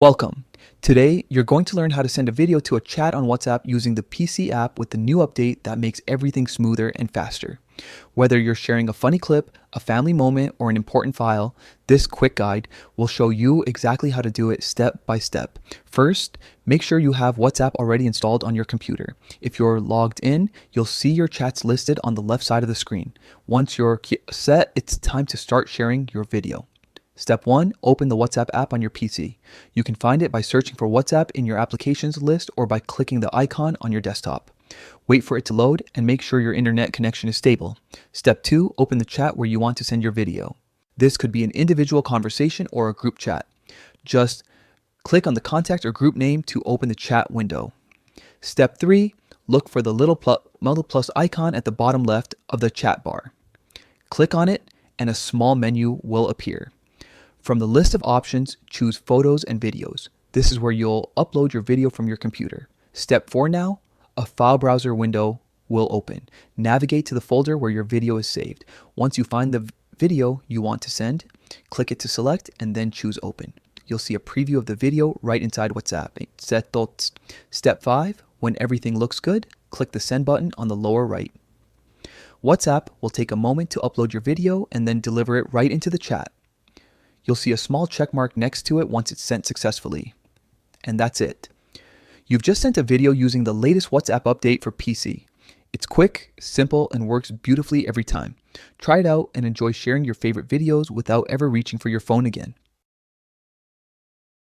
Welcome. Today, you're going to learn how to send a video to a chat on WhatsApp using the PC app with the new update that makes everything smoother and faster. Whether you're sharing a funny clip, a family moment, or an important file, this quick guide will show you exactly how to do it step by step. First, make sure you have WhatsApp already installed on your computer. If you're logged in, you'll see your chats listed on the left side of the screen. Once you're set, it's time to start sharing your video. Step 1. Open the WhatsApp app on your PC. You can find it by searching for WhatsApp in your applications list or by clicking the icon on your desktop. Wait for it to load and make sure your internet connection is stable. Step 2. Open the chat where you want to send your video. This could be an individual conversation or a group chat. Just click on the contact or group name to open the chat window. Step 3. Look for the little plus icon at the bottom left of the chat bar. Click on it and a small menu will appear. From the list of options, choose Photos and Videos. This is where you'll upload your video from your computer. Step 4 now, a file browser window will open. Navigate to the folder where your video is saved. Once you find the video you want to send, click it to select and then choose Open. You'll see a preview of the video right inside WhatsApp. Step 5, when everything looks good, click the Send button on the lower right. WhatsApp will take a moment to upload your video and then deliver it right into the chat. You'll see a small check mark next to it once it's sent successfully. And that's it. You've just sent a video using the latest WhatsApp update for PC. It's quick, simple, and works beautifully every time. Try it out and enjoy sharing your favorite videos without ever reaching for your phone again.